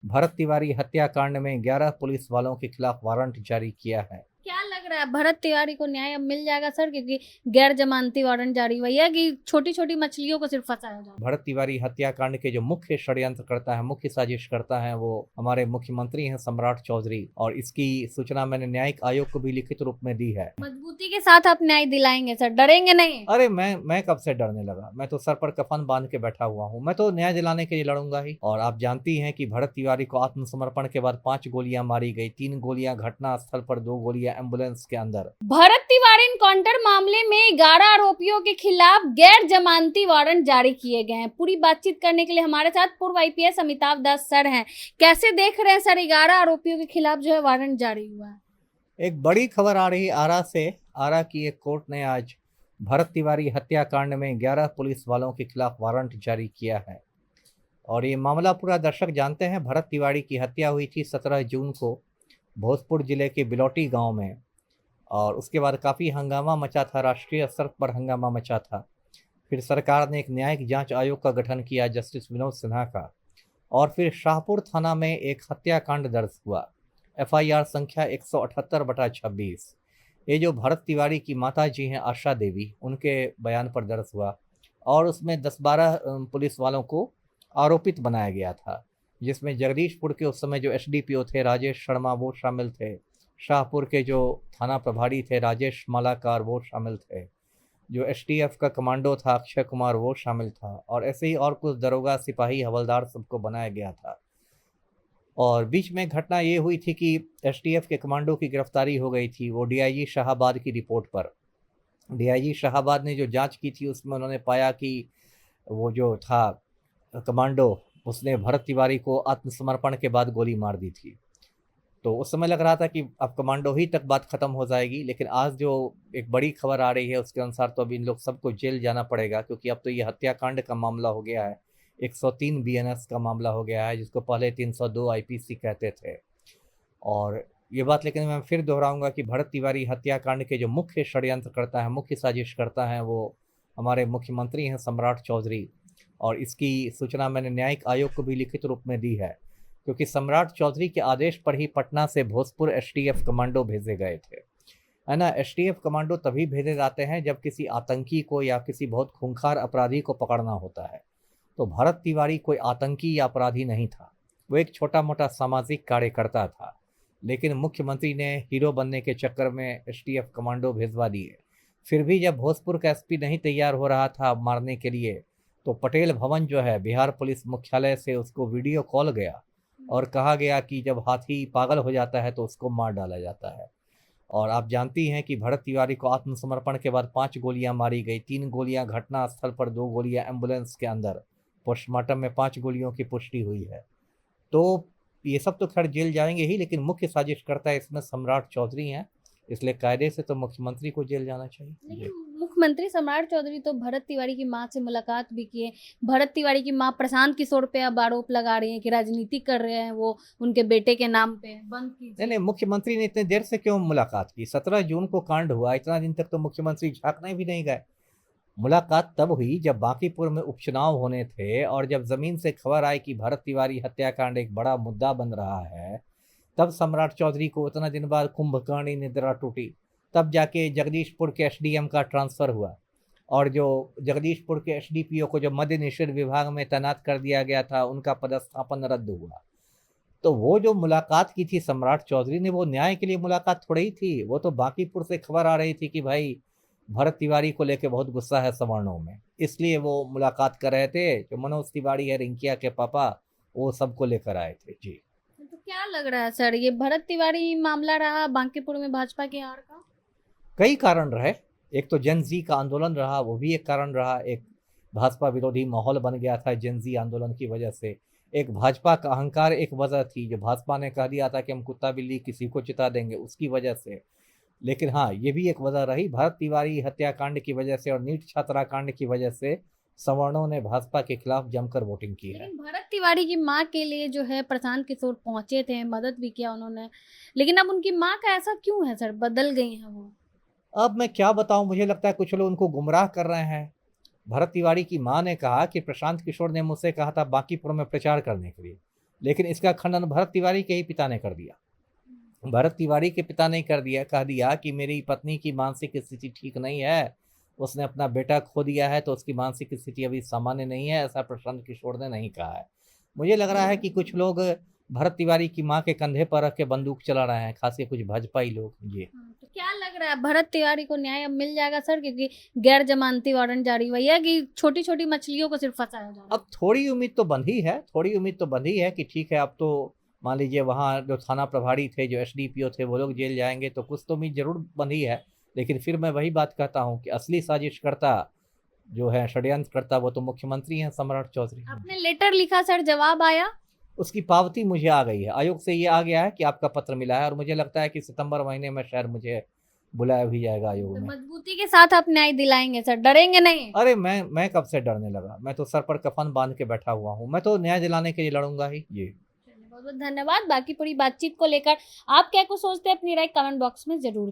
भरत तिवारी हत्याकांड में 11 पुलिस वालों के खिलाफ वारंट जारी किया है। क्या लग रहा है भरत तिवारी को न्याय अब मिल जाएगा सर, क्योंकि गैर जमानती वारंट जारी हुई है कि छोटी छोटी मछलियों को सिर्फ फंसाया जा रहा भरत तिवारी हत्याकांड के जो मुख्य षड्यंत्रकर्ता है, मुख्य साजिशकर्ता है, वो हमारे मुख्यमंत्री हैं सम्राट चौधरी, और इसकी सूचना मैंने न्यायिक आयोग को भी लिखित रूप में दी है। है? मजबूती के साथ आप न्याय दिलाएंगे सर, डरेंगे नहीं? अरे मैं कब से डरने लगा? मैं तो सर पर कफन बांध के बैठा हुआ हूँ। मैं तो न्याय दिलाने के लिए लड़ूंगा ही। और आप जानती हैं कि भरत तिवारी को आत्मसमर्पण के बाद 5 गोलियां मारी गई, 3 गोलियां घटना स्थल पर, 2 गोलियां एम्बुलेंस के अंदर। भरत तिवारी एनकाउंटर मामले में 11 आरोपियों के खिलाफ गैर जमानती वारंट जारी किए गए हैं। पूरी बातचीत करने के लिए हमारे साथ पूर्व आईपीएस अमिताभ दास सर हैं। कैसे देख रहे हैं सर, 11 आरोपियों के खिलाफ जो है वारंट जारी हुआ है? एक बड़ी खबर आ रही आरा से। आरा की एक कोर्ट ने आज भरत तिवारी हत्याकांड में 11 पुलिस वालों के खिलाफ वारंट जारी किया है। और ये मामला पूरा दर्शक जानते हैं। भरत तिवारी की हत्या हुई थी 17 जून को भोजपुर जिले के बिलौटी गांव में, और उसके बाद काफ़ी हंगामा मचा था, राष्ट्रीय स्तर पर हंगामा मचा था। फिर सरकार ने एक न्यायिक जांच आयोग का गठन किया, जस्टिस विनोद सिन्हा का, और फिर शाहपुर थाना में एक हत्याकांड दर्ज हुआ, एफआईआर संख्या 178/26। ये जो भरत तिवारी की माता जी हैं आशा देवी, उनके बयान पर दर्ज हुआ, और उसमें 10-12 पुलिस वालों को आरोपित बनाया गया था, जिसमें जगदीशपुर के उस समय जो एसडीपीओ थे राजेश शर्मा वो शामिल थे, शाहपुर के जो थाना प्रभारी थे राजेश मालाकार वो शामिल थे, जो एसटीएफ का कमांडो था अक्षय कुमार वो शामिल था, और ऐसे ही और कुछ दरोगा सिपाही हवलदार सबको बनाया गया था। और बीच में घटना ये हुई थी कि एसटीएफ के कमांडो की गिरफ्तारी हो गई थी, वो डीआईजी शाहाबाद की रिपोर्ट पर। डीआईजी शाहाबाद ने जो जांच की थी उसमें उन्होंने पाया कि वो जो था कमांडो, उसने भरत तिवारी को आत्मसमर्पण के बाद गोली मार दी थी। तो उस समय लग रहा था कि अब कमांडो ही तक बात खत्म हो जाएगी, लेकिन आज जो एक बड़ी खबर आ रही है उसके अनुसार तो अब इन लोग सबको जेल जाना पड़ेगा, क्योंकि अब तो ये हत्याकांड का मामला हो गया है, 103 बीएनएस का मामला हो गया है, जिसको पहले 302 आईपीसी कहते थे। और ये बात लेकिन मैं फिर दोहराऊंगा कि भरत तिवारी हत्याकांड के जो मुख्य षड्यंत्रकर्ता है, मुख्य साजिशकर्ता हैं, वो हमारे मुख्यमंत्री हैं सम्राट चौधरी, और इसकी सूचना मैंने न्यायिक आयोग को भी लिखित रूप में दी है, क्योंकि सम्राट चौधरी के आदेश पर ही पटना से भोजपुर एसटीएफ कमांडो भेजे गए थे, है ना। एसटीएफ कमांडो तभी भेजे जाते हैं जब किसी आतंकी को या किसी बहुत खूंखार अपराधी को पकड़ना होता है। तो भरत तिवारी कोई आतंकी या अपराधी नहीं था, वो एक छोटा मोटा सामाजिक कार्यकर्ता था, लेकिन मुख्यमंत्री ने हीरो बनने के चक्कर में एसटीएफ कमांडो भेजवा दिए। फिर भी जब भोजपुर का एसपी नहीं तैयार हो रहा था मारने के लिए, तो पटेल भवन जो है बिहार पुलिस मुख्यालय से उसको वीडियो कॉल गया और कहा गया कि जब हाथी पागल हो जाता है तो उसको मार डाला जाता है। और आप जानती हैं कि भरत तिवारी को आत्मसमर्पण के बाद 5 गोलियां मारी गई, 3 गोलियां घटना स्थल पर, 2 गोलियां एम्बुलेंस के अंदर। पोस्टमार्टम में 5 गोलियों की पुष्टि हुई है। तो ये सब तो खैर जेल जाएंगे ही, लेकिन मुख्य साजिशकर्ता इसमें सम्राट चौधरी हैं, इसलिए कायदे से तो मुख्यमंत्री को जेल जाना चाहिए। लेकिन मुख्यमंत्री सम्राट चौधरी तो भरत तिवारी की मां से मुलाकात भी किए। भरत तिवारी की मां प्रशांत किशोर पे अब आरोप लगा रही हैं कि राजनीति कर रहे हैं वो उनके बेटे के नाम पे, बंद कीजिए। नहीं, मुख्यमंत्री ने इतने देर से क्यों मुलाकात की? 17 जून को कांड हुआ, इतना दिन तक तो मुख्यमंत्री झांकने भी नहीं गए। मुलाकात तब हुई जब बांकीपुर में उपचुनाव होने थे, और जब जमीन से खबर आई कि भरत तिवारी हत्याकांड एक बड़ा मुद्दा बन रहा है, तब सम्राट चौधरी को उतना दिन बाद कुंभकर्णी निद्रा टूटी। तब जाके जगदीशपुर के एसडीएम का ट्रांसफर हुआ, और जो जगदीशपुर के एसडीपीओ को जो मद्य निषेध विभाग में तैनात कर दिया गया था, उनका पदस्थापन रद्द हुआ। तो वो जो मुलाकात की थी सम्राट चौधरी ने, वो न्याय के लिए मुलाकात थोड़ी ही थी। वो तो बांकीपुर से खबर आ रही थी कि भाई भरत तिवारी को लेके बहुत गुस्सा है सवर्णों में, इसलिए वो मुलाकात कर रहे थे। जो मनोज तिवारी है, रिंकिया के पापा, वो सबको लेकर आए थे जी। तो क्या लग रहा है सर, ये भरत तिवारी मामला रहा बांकीपुर में भाजपा की हार का? कई कारण रहे। एक तो जेन जी का आंदोलन रहा, वो भी एक कारण रहा। एक भाजपा विरोधी माहौल बन गया था जेन जी आंदोलन की वजह से। एक भाजपा का अहंकार एक वजह थी, जो भाजपा ने कह दिया था कि हम कुत्ता बिल्ली किसी को चिता देंगे, उसकी वजह से। लेकिन हाँ, ये भी एक वजह रही, भरत तिवारी हत्याकांड की वजह से और नीट छात्राकांड की वजह से सवर्णों ने भाजपा के खिलाफ जमकर वोटिंग की है। लेकिन भरत तिवारी की मां के लिए जो है प्रशांत किशोर पहुंचे थे, मदद भी किया उन्होंने। लेकिन अब उनकी मां का ऐसा क्यों है सर, बदल गई है वो? अब मैं क्या बताऊं, मुझे लगता है कुछ लोग उनको गुमराह कर रहे हैं। भरत तिवारी की मां ने कहा कि प्रशांत किशोर ने मुझसे कहा था बांकीपुर में प्रचार करने के लिए, लेकिन इसका खंडन भरत तिवारी के ही पिता ने कर दिया। भरत तिवारी के पिता ने कह दिया कि मेरी पत्नी की मानसिक स्थिति ठीक नहीं है, उसने अपना बेटा खो दिया है तो उसकी मानसिक स्थिति अभी सामान्य नहीं है, ऐसा प्रशांत किशोर ने नहीं कहा है। मुझे लग रहा है कि कुछ लोग भरत तिवारी की मां के कंधे पर रख के बंदूक चला रहे हैं, खासकर कुछ भाजपाई लोग। ये तो क्या लग रहा है भरत तिवारी को न्याय अब मिल जाएगा सर, क्योंकि गैर जमानती वारंट जारी हुई है कि छोटी छोटी मछलियों को सिर्फ फंसाया जा रहा है? अब थोड़ी उम्मीद तो बंधी है, थोड़ी उम्मीद तो बंधी है कि ठीक है, अब तो मान लीजिए वहाँ जो थाना प्रभारी थे, जो एसडीपीओ थे, वो लोग जेल जाएंगे, तो कुछ तो उम्मीद जरूर बंधी है। लेकिन फिर मैं वही बात कहता हूँ कि असली साजिशकर्ता जो है, षड्यंत्रकर्ता, वो तो मुख्यमंत्री हैं सम्राट चौधरी। आपने लेटर लिखा सर, जवाब आया? उसकी पावती मुझे आ गई है, आयोग से ये आ गया है कि आपका पत्र मिला है, और मुझे लगता है कि सितंबर महीने में शायद मुझे बुलाया भी जाएगा आयोग तो में। मजबूती के साथ आप न्याय दिलाएंगे सर, डरेंगे नहीं? अरे मैं कब से डरने लगा, मैं तो सर पर कफन बांध के बैठा हुआ हूँ, मैं तो न्याय दिलाने के लिए लड़ूंगा ही। ये बहुत बहुत धन्यवाद। बाकी पूरी बातचीत को लेकर आप क्या कुछ सोचते हैं, अपनी राय कमेंट बॉक्स में जरूर